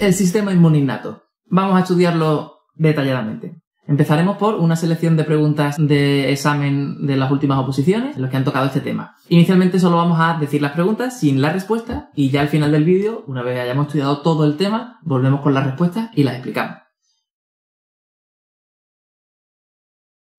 El sistema inmune innato. Vamos a estudiarlo detalladamente. Empezaremos por una selección de preguntas de examen de las últimas oposiciones en los que han tocado este tema. Inicialmente solo vamos a decir las preguntas sin la respuesta y ya al final del vídeo, una vez hayamos estudiado todo el tema, volvemos con las respuestas y las explicamos.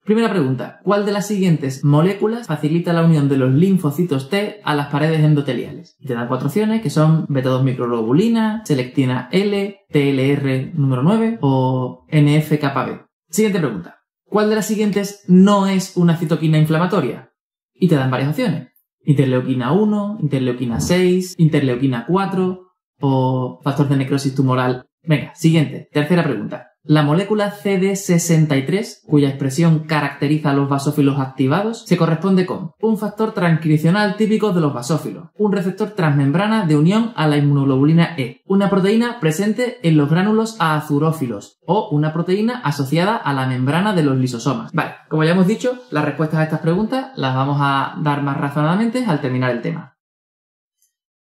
Primera pregunta. ¿Cuál de las siguientes moléculas facilita la unión de los linfocitos T a las paredes endoteliales? Y te dan 4 opciones que son beta-2-microglobulina, selectina L, TLR número 9 o NF-κB. Siguiente pregunta. ¿Cuál de las siguientes no es una citoquina inflamatoria? Y te dan varias opciones. Interleuquina 1, interleuquina 6, interleuquina 4 o factor de necrosis tumoral. Venga, siguiente. Tercera pregunta. La molécula CD63, cuya expresión caracteriza a los basófilos activados, se corresponde con un factor transcripcional típico de los basófilos, un receptor transmembrana de unión a la inmunoglobulina E, una proteína presente en los gránulos azurófilos o una proteína asociada a la membrana de los lisosomas. Vale, como ya hemos dicho, las respuestas a estas preguntas las vamos a dar más razonadamente al terminar el tema.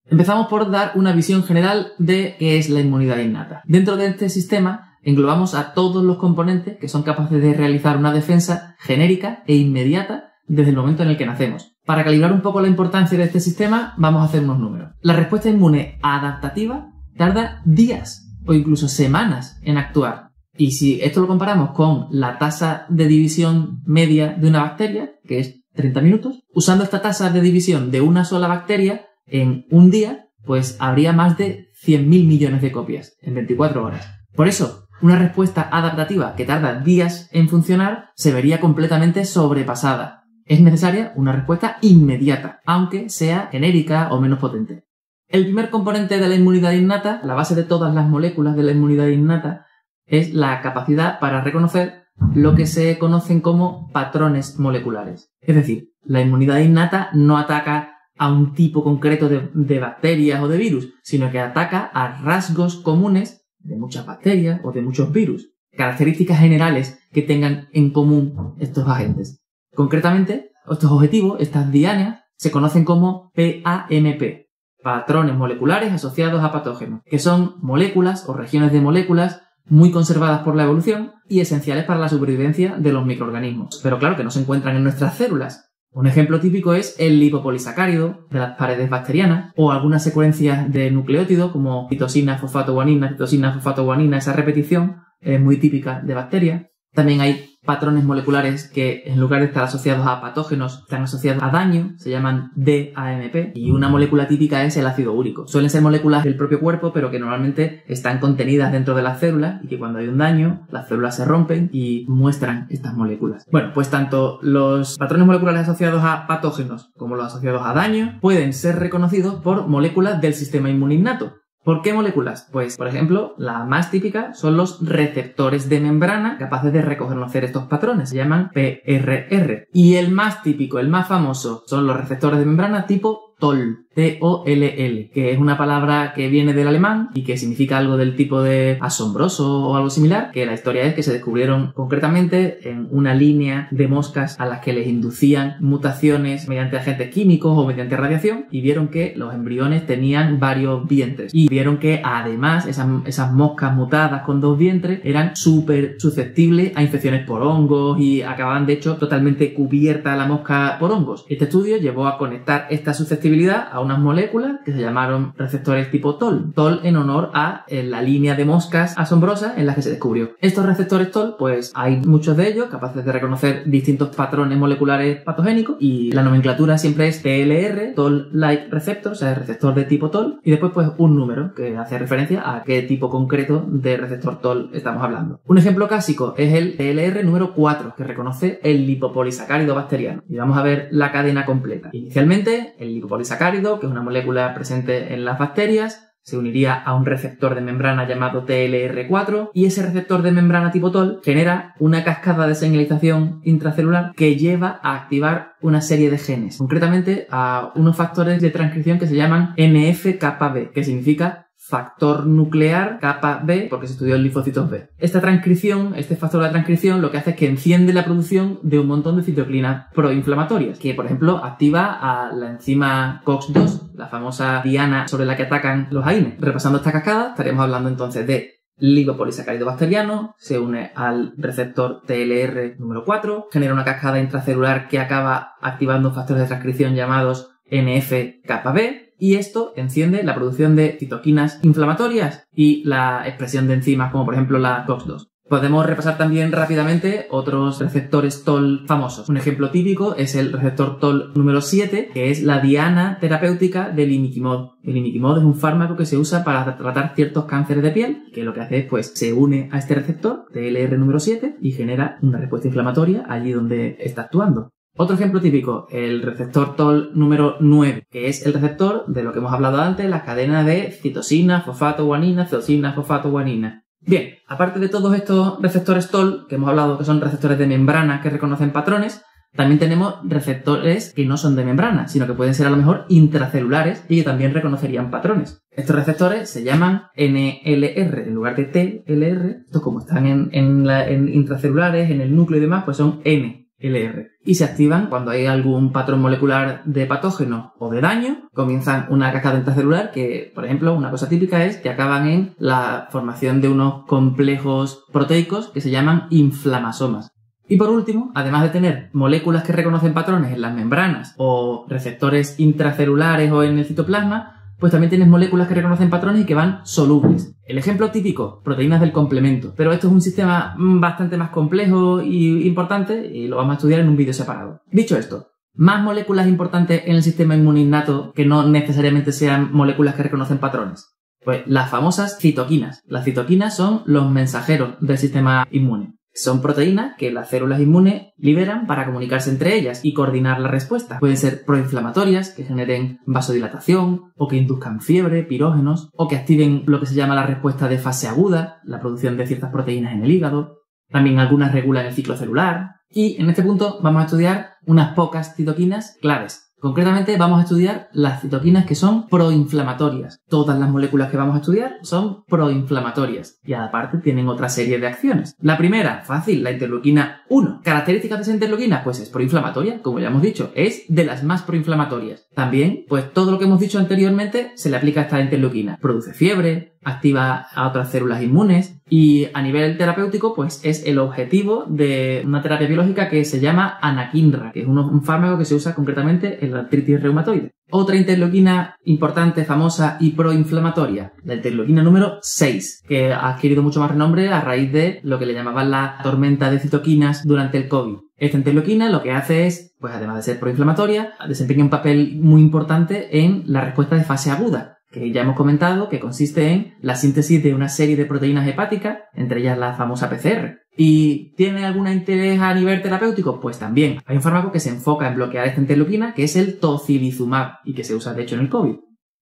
Empezamos por dar una visión general de qué es la inmunidad innata. Dentro de este sistema englobamos a todos los componentes que son capaces de realizar una defensa genérica e inmediata desde el momento en el que nacemos. Para calibrar un poco la importancia de este sistema, vamos a hacer unos números. La respuesta inmune adaptativa tarda días o incluso semanas en actuar. Y si esto lo comparamos con la tasa de división media de una bacteria, que es 30 minutos, usando esta tasa de división de una sola bacteria en un día, pues habría más de 100.000 millones de copias en 24 horas. Por eso, una respuesta adaptativa que tarda días en funcionar se vería completamente sobrepasada. Es necesaria una respuesta inmediata, aunque sea genérica o menos potente. El primer componente de la inmunidad innata, la base de todas las moléculas de la inmunidad innata, es la capacidad para reconocer lo que se conocen como patrones moleculares. Es decir, la inmunidad innata no ataca a un tipo concreto de bacterias o de virus, sino que ataca a rasgos comunes de muchas bacterias o de muchos virus, características generales que tengan en común estos agentes. Concretamente, estos objetivos, estas dianas, se conocen como PAMP, patrones moleculares asociados a patógenos, que son moléculas o regiones de moléculas muy conservadas por la evolución y esenciales para la supervivencia de los microorganismos, pero claro que no se encuentran en nuestras células. Un ejemplo típico es el lipopolisacárido de las paredes bacterianas o algunas secuencias de nucleótidos como citosina, fosfato, guanina, esa repetición es muy típica de bacterias. También hay patrones moleculares que en lugar de estar asociados a patógenos están asociados a daño, se llaman DAMP, y una molécula típica es el ácido úrico. Suelen ser moléculas del propio cuerpo, pero que normalmente están contenidas dentro de las células y que cuando hay un daño, las células se rompen y muestran estas moléculas. Bueno, pues tanto los patrones moleculares asociados a patógenos como los asociados a daño pueden ser reconocidos por moléculas del sistema inmune innato. ¿Por qué moléculas? Pues, por ejemplo, la más típica son los receptores de membrana capaces de reconocer estos patrones. Se llaman PRR. Y el más típico, el más famoso, son los receptores de membrana tipo TOLL, T-O-L-L, que es una palabra que viene del alemán y que significa algo del tipo de asombroso o algo similar, que la historia es que se descubrieron concretamente en una línea de moscas a las que les inducían mutaciones mediante agentes químicos o mediante radiación y vieron que los embriones tenían varios vientres y vieron que además esas moscas mutadas con 2 vientres eran súper susceptibles a infecciones por hongos y acababan de hecho totalmente cubierta la mosca por hongos. Este estudio llevó a conectar esta susceptibilidad a unas moléculas que se llamaron receptores tipo TOLL. TOLL en honor a la línea de moscas asombrosas en las que se descubrió. Estos receptores TOLL, pues hay muchos de ellos capaces de reconocer distintos patrones moleculares patogénicos y la nomenclatura siempre es TLR, TOLL-like receptor, o sea, el receptor de tipo TOLL, y después pues un número que hace referencia a qué tipo concreto de receptor TOLL estamos hablando. Un ejemplo clásico es el TLR número 4, que reconoce el lipopolisacárido bacteriano. Y vamos a ver la cadena completa. Inicialmente, el lipopolisacárido, que es una molécula presente en las bacterias, se uniría a un receptor de membrana llamado TLR4 y ese receptor de membrana tipo TOLL genera una cascada de señalización intracelular que lleva a activar una serie de genes, concretamente a unos factores de transcripción que se llaman NF-κB, que significa factor nuclear kappa B, porque se estudió en linfocitos B. Esta transcripción, este factor de transcripción, lo que hace es que enciende la producción de un montón de citoquinas proinflamatorias, que por ejemplo activa a la enzima COX-2, la famosa diana sobre la que atacan los AINE. Repasando esta cascada, estaríamos hablando entonces de lipopolisacárido bacteriano, se une al receptor TLR número 4, genera una cascada intracelular que acaba activando factores de transcripción llamados NF-kappa B, y esto enciende la producción de citoquinas inflamatorias y la expresión de enzimas como por ejemplo la COX-2. Podemos repasar también rápidamente otros receptores TOL famosos. Un ejemplo típico es el receptor TOL número 7, que es la diana terapéutica del imiquimod. El imiquimod es un fármaco que se usa para tratar ciertos cánceres de piel, que lo que hace es, pues, se une a este receptor, TLR número 7, y genera una respuesta inflamatoria allí donde está actuando. Otro ejemplo típico, el receptor TOL número 9, que es el receptor de lo que hemos hablado antes, la cadena de citosina, fosfato, guanina, citosina, fosfato, guanina. Bien, aparte de todos estos receptores TOL, que hemos hablado que son receptores de membrana que reconocen patrones, también tenemos receptores que no son de membrana, sino que pueden ser a lo mejor intracelulares y que también reconocerían patrones. Estos receptores se llaman NLR en lugar de TLR. Estos, como están en intracelulares, en el núcleo y demás, pues son NLR. Y se activan cuando hay algún patrón molecular de patógeno o de daño. Comienzan una cascada intracelular que, por ejemplo, una cosa típica es que acaban en la formación de unos complejos proteicos que se llaman inflamasomas. Y por último, además de tener moléculas que reconocen patrones en las membranas o receptores intracelulares o en el citoplasma, pues también tienes moléculas que reconocen patrones y que van solubles. El ejemplo típico, proteínas del complemento. Pero esto es un sistema bastante más complejo y importante y lo vamos a estudiar en un vídeo separado. Dicho esto, más moléculas importantes en el sistema inmune innato que no necesariamente sean moléculas que reconocen patrones. Pues las famosas citoquinas. Las citoquinas son los mensajeros del sistema inmune. Son proteínas que las células inmunes liberan para comunicarse entre ellas y coordinar la respuesta. Pueden ser proinflamatorias, que generen vasodilatación, o que induzcan fiebre, pirógenos, o que activen lo que se llama la respuesta de fase aguda, la producción de ciertas proteínas en el hígado. También algunas regulan el ciclo celular. Y en este punto vamos a estudiar unas pocas citoquinas claves. Concretamente vamos a estudiar las citoquinas que son proinflamatorias. Todas las moléculas que vamos a estudiar son proinflamatorias y aparte tienen otra serie de acciones. La primera, fácil, la interleuquina 1. ¿Características de esa interleuquina? Pues es proinflamatoria, como ya hemos dicho, es de las más proinflamatorias. También, pues todo lo que hemos dicho anteriormente se le aplica a esta interleuquina. Produce fiebre, activa a otras células inmunes y a nivel terapéutico pues es el objetivo de una terapia biológica que se llama anakinra, que es un fármaco que se usa concretamente en la artritis reumatoide. Otra interleuquina importante, famosa y proinflamatoria, la interleuquina número 6, que ha adquirido mucho más renombre a raíz de lo que le llamaban la tormenta de citoquinas durante el COVID. Esta interleuquina lo que hace es, pues además de ser proinflamatoria, desempeña un papel muy importante en la respuesta de fase aguda, que ya hemos comentado que consiste en la síntesis de una serie de proteínas hepáticas, entre ellas la famosa PCR. ¿Y tiene algún interés a nivel terapéutico? Pues también. Hay un fármaco que se enfoca en bloquear esta interleuquina, que es el tocilizumab, y que se usa de hecho en el COVID.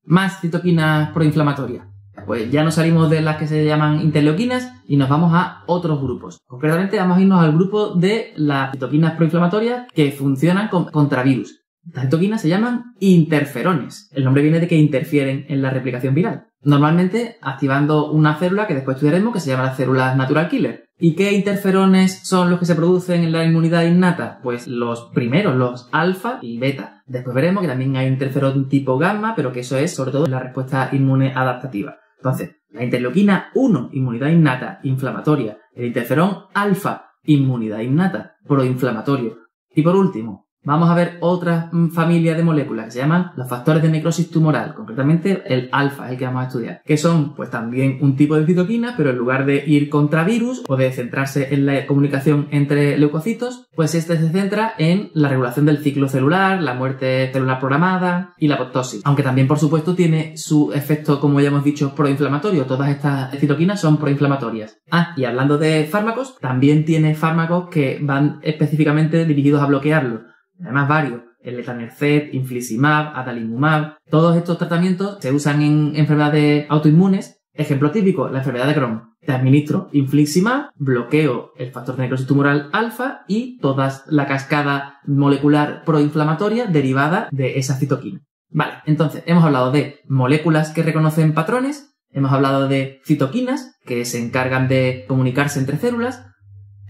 Más citoquinas proinflamatorias. Pues ya nos salimos de las que se llaman interleuquinas y nos vamos a otros grupos. Concretamente vamos a irnos al grupo de las citoquinas proinflamatorias que funcionan contra virus. Las citoquinas se llaman interferones. El nombre viene de que interfieren en la replicación viral. Normalmente activando una célula que después estudiaremos que se llama las células natural killer. ¿Y qué interferones son los que se producen en la inmunidad innata? Pues los primeros, los alfa y beta. Después veremos que también hay interferón tipo gamma, pero que eso es sobre todo la respuesta inmune adaptativa. Entonces, la interleuquina 1, inmunidad innata, inflamatoria. El interferón alfa, inmunidad innata, proinflamatorio. Y por último, vamos a ver otra familia de moléculas que se llaman los factores de necrosis tumoral, concretamente el alfa, el que vamos a estudiar, que son pues también un tipo de citoquina, pero en lugar de ir contra virus o de centrarse en la comunicación entre leucocitos, pues este se centra en la regulación del ciclo celular, la muerte celular programada y la apoptosis. Aunque también, por supuesto, tiene su efecto, como ya hemos dicho, proinflamatorio. Todas estas citoquinas son proinflamatorias. Y hablando de fármacos, también tiene fármacos que van específicamente dirigidos a bloquearlo. Además varios, el etanercept, infliximab, adalimumab, todos estos tratamientos se usan en enfermedades autoinmunes. Ejemplo típico, la enfermedad de Crohn. Te administro infliximab, bloqueo el factor de necrosis tumoral alfa y toda la cascada molecular proinflamatoria derivada de esa citoquina. Vale, entonces hemos hablado de moléculas que reconocen patrones, Hemos hablado de citoquinas, que se encargan de comunicarse entre células.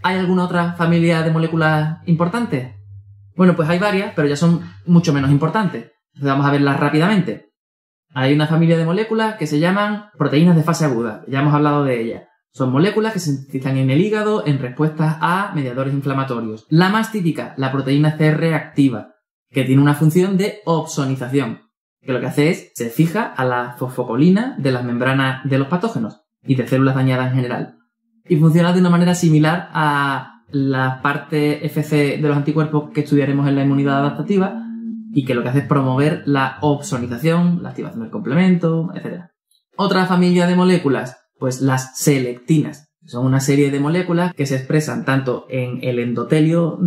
¿Hay alguna otra familia de moléculas importantes? Bueno, pues hay varias, pero ya son mucho menos importantes. Entonces vamos a verlas rápidamente. Hay una familia de moléculas que se llaman proteínas de fase aguda. Ya hemos hablado de ellas. Son moléculas que se sintetizan en el hígado en respuesta a mediadores inflamatorios. La más típica, la proteína C reactiva, que tiene una función de opsonización, que lo que hace es, se fija a la fosfocolina de las membranas de los patógenos y de células dañadas en general. Y funciona de una manera similar a la parte FC de los anticuerpos que estudiaremos en la inmunidad adaptativa, y que lo que hace es promover la opsonización, la activación del complemento, etc. Otra familia de moléculas, pues las selectinas. Son una serie de moléculas que se expresan tanto en el endotelio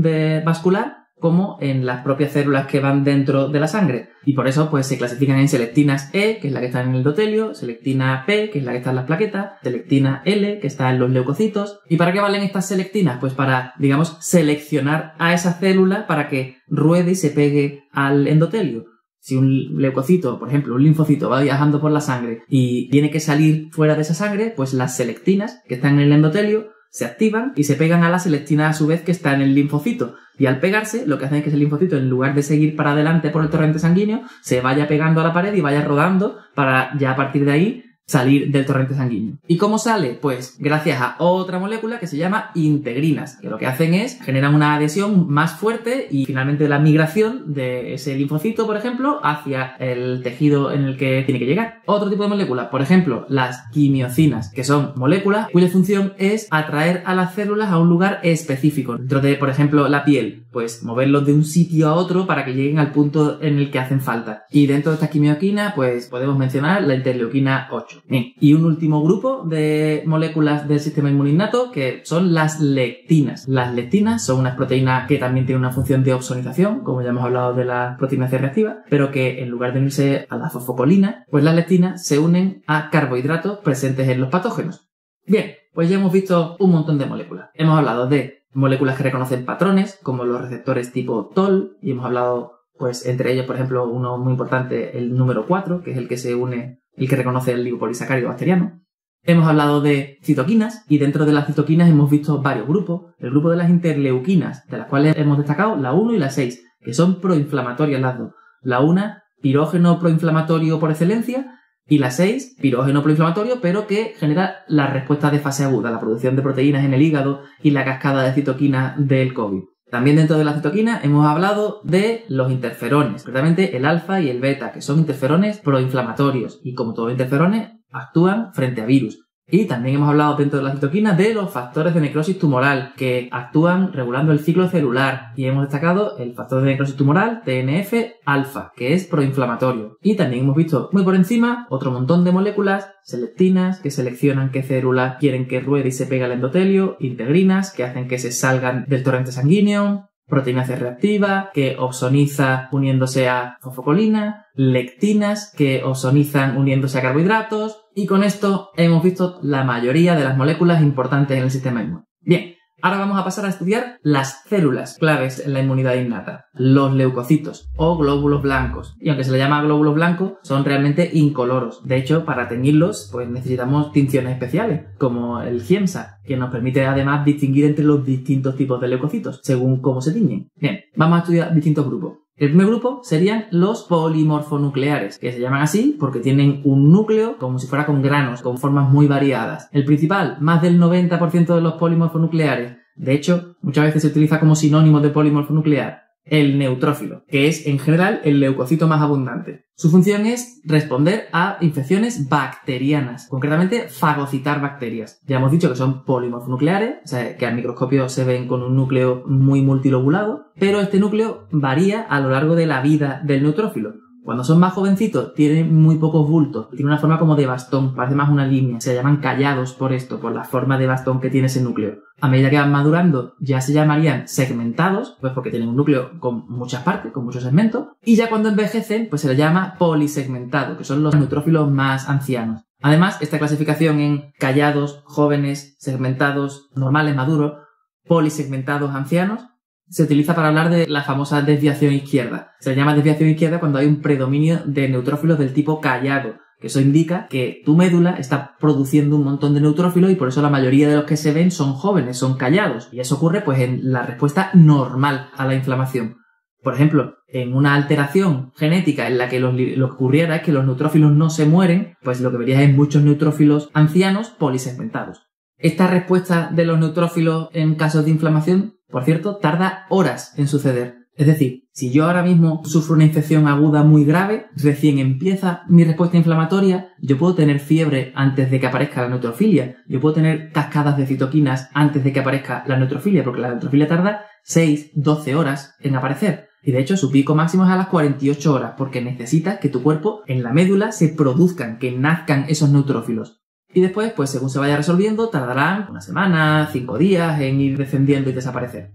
vascular como en las propias células que van dentro de la sangre. Y por eso pues se clasifican en selectinas E, que es la que está en el endotelio, selectina P, que es la que está en las plaquetas, selectina L, que está en los leucocitos. ¿Y para qué valen estas selectinas? Pues para, digamos, seleccionar a esa célula para que ruede y se pegue al endotelio. Si un leucocito, por ejemplo, un linfocito va viajando por la sangre y tiene que salir fuera de esa sangre, pues las selectinas que están en el endotelio se activan y se pegan a la selectina a su vez que está en el linfocito. Y al pegarse, lo que hacen es que ese linfocito, en lugar de seguir para adelante por el torrente sanguíneo, se vaya pegando a la pared y vaya rodando para ya a partir de ahí salir del torrente sanguíneo. ¿Y cómo sale? Pues gracias a otra molécula que se llama integrinas, que lo que hacen es generan una adhesión más fuerte y finalmente la migración de ese linfocito, por ejemplo, hacia el tejido en el que tiene que llegar. Otro tipo de moléculas, por ejemplo, las quimiocinas, que son moléculas cuya función es atraer a las células a un lugar específico. Dentro de, por ejemplo, la piel, pues moverlos de un sitio a otro para que lleguen al punto en el que hacen falta. Y dentro de estas quimioquinas, pues podemos mencionar la interleuquina 8. Bien. Y un último grupo de moléculas del sistema inmuninnato que son las lectinas. Las lectinas son unas proteínas que también tienen una función de opsonización, como ya hemos hablado de la proteína C reactiva, pero que en lugar de unirse a la fosfocolina, pues las lectinas se unen a carbohidratos presentes en los patógenos. Bien, pues ya hemos visto un montón de moléculas. Hemos hablado de moléculas que reconocen patrones, como los receptores tipo TOL, y hemos hablado, pues entre ellos, por ejemplo, uno muy importante, el número 4, que es el que se une, el que reconoce el lipopolisacárido bacteriano. Hemos hablado de citoquinas y dentro de las citoquinas hemos visto varios grupos. El grupo de las interleuquinas, de las cuales hemos destacado la 1 y la 6, que son proinflamatorias las dos. La 1, pirógeno proinflamatorio por excelencia, y la 6, pirógeno proinflamatorio, pero que genera la respuesta de fase aguda, la producción de proteínas en el hígado y la cascada de citoquinas del COVID. También dentro de la citoquina hemos hablado de los interferones, concretamente el alfa y el beta, que son interferones proinflamatorios y como todos los interferones actúan frente a virus. Y también hemos hablado dentro de la citoquina de los factores de necrosis tumoral que actúan regulando el ciclo celular y hemos destacado el factor de necrosis tumoral TNF-alfa, que es proinflamatorio. Y también hemos visto muy por encima otro montón de moléculas selectinas que seleccionan qué célula quieren que ruede y se pegue al endotelio, integrinas que hacen que se salgan del torrente sanguíneo, proteína C reactiva, que opsoniza uniéndose a fosfocolina, lectinas, que opsonizan uniéndose a carbohidratos, y con esto hemos visto la mayoría de las moléculas importantes en el sistema inmune. Bien, ahora vamos a pasar a estudiar las células claves en la inmunidad innata, los leucocitos o glóbulos blancos. Y aunque se les llama glóbulos blancos, son realmente incoloros. De hecho, para teñirlos, pues necesitamos tinciones especiales, como el Giemsa, que nos permite además distinguir entre los distintos tipos de leucocitos, según cómo se tiñen. Bien, vamos a estudiar distintos grupos. El primer grupo serían los polimorfonucleares, que se llaman así porque tienen un núcleo como si fuera con granos, con formas muy variadas. El principal, más del 90% de los polimorfonucleares, de hecho, muchas veces se utiliza como sinónimo de polimorfonuclear, el neutrófilo, que es en general el leucocito más abundante. Su función es responder a infecciones bacterianas, concretamente fagocitar bacterias. Ya hemos dicho que son polimorfonucleares, o sea, que al microscopio se ven con un núcleo muy multilobulado, pero este núcleo varía a lo largo de la vida del neutrófilo. Cuando son más jovencitos tienen muy pocos bultos, tienen una forma como de bastón, parece más una línea, se llaman callados por esto, por la forma de bastón que tiene ese núcleo. A medida que van madurando ya se llamarían segmentados, pues porque tienen un núcleo con muchas partes, con muchos segmentos, y ya cuando envejecen pues se les llama polisegmentado, que son los neutrófilos más ancianos. Además, esta clasificación en callados, jóvenes, segmentados, normales, maduros, polisegmentados, ancianos, se utiliza para hablar de la famosa desviación izquierda. Se le llama desviación izquierda cuando hay un predominio de neutrófilos del tipo callado, que eso indica que tu médula está produciendo un montón de neutrófilos y por eso la mayoría de los que se ven son jóvenes, son callados. Y eso ocurre pues en la respuesta normal a la inflamación. Por ejemplo, en una alteración genética en la que lo que ocurriera es que los neutrófilos no se mueren, pues lo que verías es muchos neutrófilos ancianos polisegmentados. Esta respuesta de los neutrófilos en casos de inflamación, por cierto, tarda horas en suceder. Es decir, si yo ahora mismo sufro una infección aguda muy grave, recién empieza mi respuesta inflamatoria, yo puedo tener fiebre antes de que aparezca la neutrofilia, yo puedo tener cascadas de citoquinas antes de que aparezca la neutrofilia, porque la neutrofilia tarda 6-12 horas en aparecer. Y de hecho su pico máximo es a las 48 horas, porque necesitas que tu cuerpo en la médula se produzcan, que nazcan esos neutrófilos. Y después, pues según se vaya resolviendo, tardarán una semana, 5 días en ir descendiendo y desaparecer.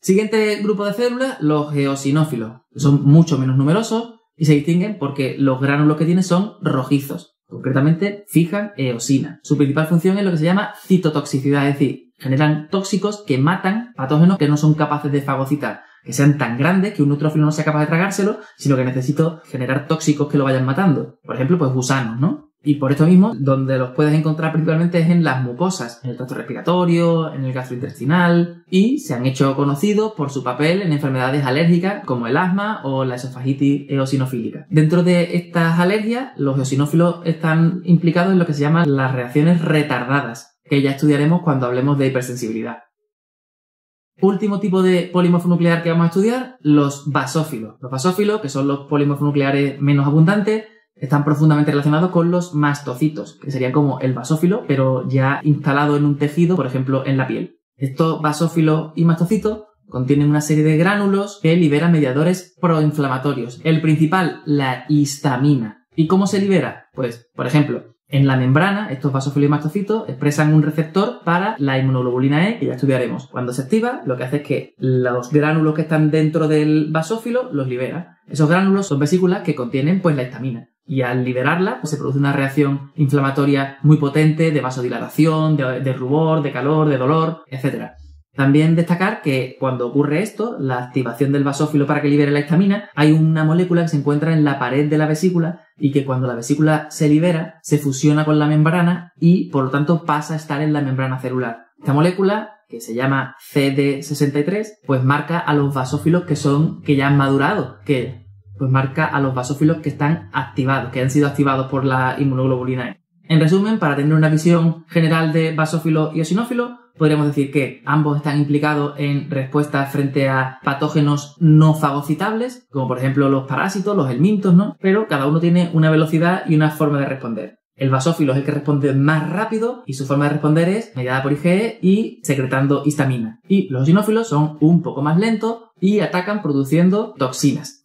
Siguiente grupo de células, los eosinófilos. Son mucho menos numerosos y se distinguen porque los gránulos que tienen son rojizos. Concretamente, fijan eosina. Su principal función es lo que se llama citotoxicidad, es decir, generan tóxicos que matan patógenos que no son capaces de fagocitar, que sean tan grandes que un neutrófilo no sea capaz de tragárselo, sino que necesito generar tóxicos que lo vayan matando. Por ejemplo, pues gusanos, ¿no? Y por esto mismo, donde los puedes encontrar principalmente es en las mucosas, en el tracto respiratorio, en el gastrointestinal, y se han hecho conocidos por su papel en enfermedades alérgicas como el asma o la esofagitis eosinofílica. Dentro de estas alergias, los eosinófilos están implicados en lo que se llaman las reacciones retardadas, que ya estudiaremos cuando hablemos de hipersensibilidad. Último tipo de polimorfo nuclear que vamos a estudiar, los basófilos. Los basófilos, que son los polimorfos nucleares menos abundantes, están profundamente relacionados con los mastocitos, que serían como el basófilo, pero ya instalado en un tejido, por ejemplo, en la piel. Estos basófilos y mastocitos contienen una serie de gránulos que liberan mediadores proinflamatorios. El principal, la histamina. ¿Y cómo se libera? Pues, por ejemplo, en la membrana, estos basófilos y mastocitos expresan un receptor para la inmunoglobulina E, que ya estudiaremos. Cuando se activa, lo que hace es que los gránulos que están dentro del basófilo los libera. Esos gránulos son vesículas que contienen pues la histamina. Y al liberarla, pues se produce una reacción inflamatoria muy potente de vasodilatación, de rubor, de calor, de dolor, etc. También destacar que cuando ocurre esto, la activación del basófilo para que libere la histamina, hay una molécula que se encuentra en la pared de la vesícula y que cuando la vesícula se libera, se fusiona con la membrana y por lo tanto pasa a estar en la membrana celular. Esta molécula, que se llama CD63, pues marca a los basófilos que ya han madurado, pues marca a los basófilos que están activados, que han sido activados por la inmunoglobulina E. En resumen, para tener una visión general de basófilos y eosinófilos, podríamos decir que ambos están implicados en respuestas frente a patógenos no fagocitables, como por ejemplo los parásitos, los helmintos, ¿no? Pero cada uno tiene una velocidad y una forma de responder. El basófilo es el que responde más rápido y su forma de responder es mediada por IgE y secretando histamina. Y los eosinófilos son un poco más lentos y atacan produciendo toxinas.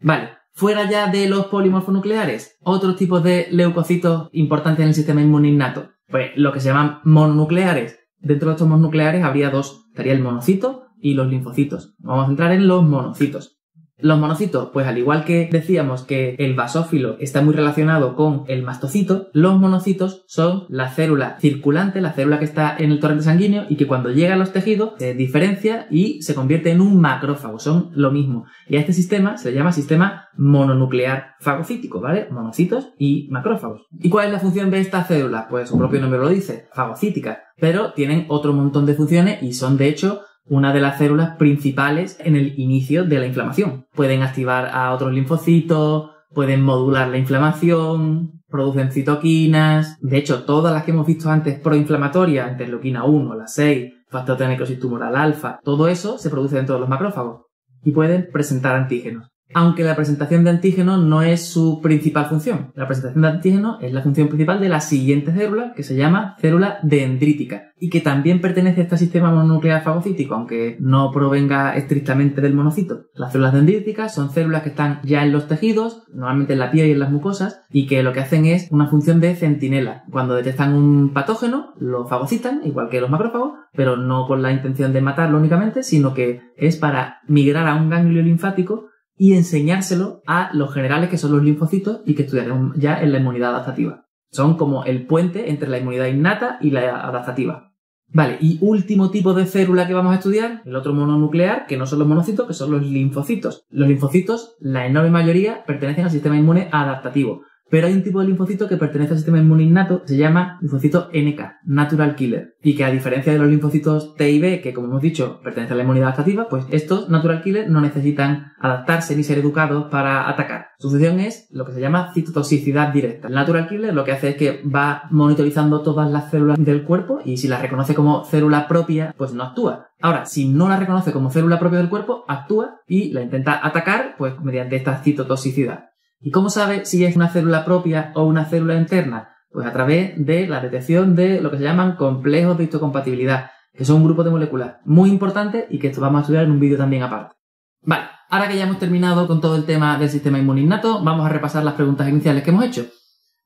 Vale, fuera ya de los polimorfonucleares, otros tipos de leucocitos importantes en el sistema inmune innato. Pues lo que se llaman mononucleares. Dentro de estos mononucleares habría dos. Estaría el monocito y los linfocitos. Vamos a centrar en los monocitos. Los monocitos, pues al igual que decíamos que el basófilo está muy relacionado con el mastocito, los monocitos son la célula circulante, la célula que está en el torrente sanguíneo y que cuando llega a los tejidos se diferencia y se convierte en un macrófago, son lo mismo. Y a este sistema se le llama sistema mononuclear fagocítico, ¿vale? Monocitos y macrófagos. ¿Y cuál es la función de estas células? Pues su propio nombre lo dice, fagocíticas, pero tienen otro montón de funciones y son de hecho una de las células principales en el inicio de la inflamación. Pueden activar a otros linfocitos, pueden modular la inflamación, producen citoquinas. De hecho, todas las que hemos visto antes proinflamatorias, interleuquina 1, la 6, factor de necrosis tumoral alfa, todo eso se produce dentro de los macrófagos y pueden presentar antígenos. Aunque la presentación de antígenos no es su principal función. La presentación de antígenos es la función principal de la siguiente célula, que se llama célula dendrítica, y que también pertenece a este sistema mononuclear fagocítico, aunque no provenga estrictamente del monocito. Las células dendríticas son células que están ya en los tejidos, normalmente en la piel y en las mucosas, y que lo que hacen es una función de centinela. Cuando detectan un patógeno, lo fagocitan, igual que los macrófagos, pero no con la intención de matarlo únicamente, sino que es para migrar a un ganglio linfático y enseñárselo a los generales que son los linfocitos y que estudiaremos ya en la inmunidad adaptativa. Son como el puente entre la inmunidad innata y la adaptativa. Vale, y último tipo de célula que vamos a estudiar, el otro mononuclear, que no son los monocitos, que son los linfocitos. Los linfocitos, la enorme mayoría, pertenecen al sistema inmune adaptativo, Pero hay un tipo de linfocito que pertenece al sistema inmune innato, que se llama linfocito NK, Natural Killer. Y que a diferencia de los linfocitos T y B, que como hemos dicho, pertenecen a la inmunidad adaptativa, pues estos Natural Killer no necesitan adaptarse ni ser educados para atacar. Su función es lo que se llama citotoxicidad directa. El Natural Killer lo que hace es que va monitorizando todas las células del cuerpo y si las reconoce como célula propia, pues no actúa. Ahora, si no la reconoce como célula propia del cuerpo, actúa y la intenta atacar, pues mediante esta citotoxicidad. ¿Y cómo sabe si es una célula propia o una célula interna? Pues a través de la detección de lo que se llaman complejos de histocompatibilidad, que son un grupo de moléculas muy importantes y que esto vamos a estudiar en un vídeo también aparte. Vale, ahora que ya hemos terminado con todo el tema del sistema inmune innato, vamos a repasar las preguntas iniciales que hemos hecho.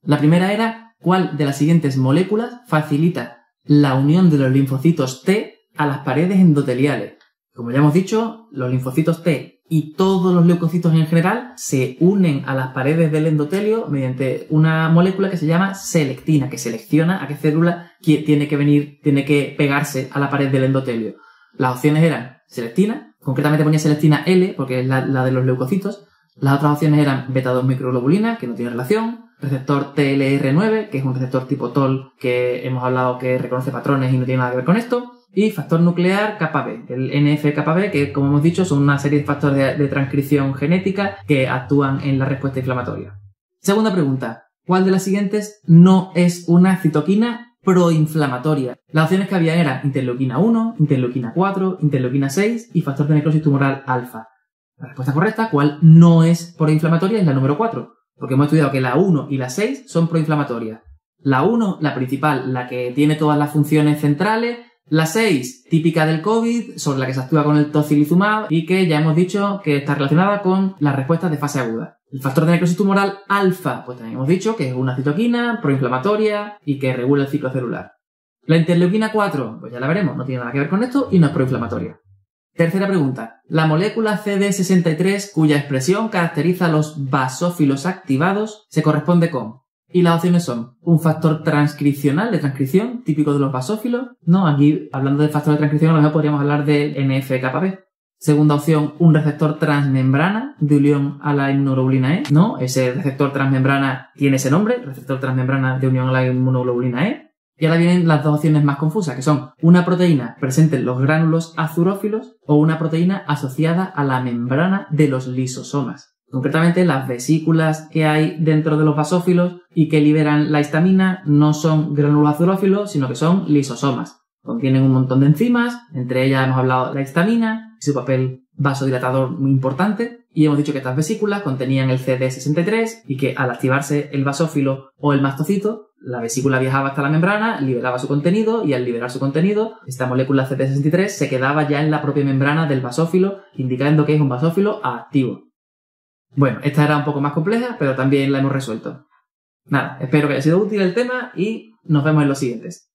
La primera era, ¿cuál de las siguientes moléculas facilita la unión de los linfocitos T a las paredes endoteliales? Como ya hemos dicho, los linfocitos T y todos los leucocitos en general se unen a las paredes del endotelio mediante una molécula que se llama selectina, que selecciona a qué célula tiene que pegarse a la pared del endotelio. Las opciones eran selectina, concretamente ponía selectina L, porque es la de los leucocitos. Las otras opciones eran beta-2 microglobulina, que no tiene relación, receptor TLR9, que es un receptor tipo TOL, que hemos hablado que reconoce patrones y no tiene nada que ver con esto, y factor nuclear kappa B, el NF-kappa B, que como hemos dicho son una serie de factores de transcripción genética que actúan en la respuesta inflamatoria. Segunda pregunta, ¿cuál de las siguientes no es una citoquina proinflamatoria? Las opciones que había eran interleuquina 1, interleuquina 4, interleuquina 6 y factor de necrosis tumoral alfa. La respuesta correcta, ¿cuál no es proinflamatoria? Es la número 4, porque hemos estudiado que la 1 y la 6 son proinflamatorias. La 1, la principal, la que tiene todas las funciones centrales. La 6, típica del COVID, sobre la que se actúa con el tocilizumab y que ya hemos dicho que está relacionada con las respuestas de fase aguda. El factor de necrosis tumoral alfa, pues también hemos dicho que es una citoquina proinflamatoria y que regula el ciclo celular. La interleuquina 4, pues ya la veremos, no tiene nada que ver con esto y no es proinflamatoria. Tercera pregunta. La molécula CD63, cuya expresión caracteriza a los basófilos activados, se corresponde con... Y las opciones son un factor transcripcional de transcripción, típico de los basófilos. No, aquí, hablando de factor de transcripción, a lo mejor podríamos hablar del NF-kappa B. Segunda opción, un receptor transmembrana de unión a la inmunoglobulina E. No, ese receptor transmembrana tiene ese nombre, receptor transmembrana de unión a la inmunoglobulina E. Y ahora vienen las dos opciones más confusas, que son una proteína presente en los gránulos azurófilos o una proteína asociada a la membrana de los lisosomas. Concretamente, las vesículas que hay dentro de los basófilos y que liberan la histamina no son gránulos azurófilos, sino que son lisosomas. Contienen un montón de enzimas, entre ellas hemos hablado de la histamina y su papel vasodilatador muy importante, y hemos dicho que estas vesículas contenían el CD63 y que al activarse el basófilo o el mastocito, la vesícula viajaba hasta la membrana, liberaba su contenido y al liberar su contenido, esta molécula CD63 se quedaba ya en la propia membrana del basófilo, indicando que es un basófilo activo. Bueno, esta era un poco más compleja, pero también la hemos resuelto. Nada, espero que haya sido útil el tema y nos vemos en los siguientes.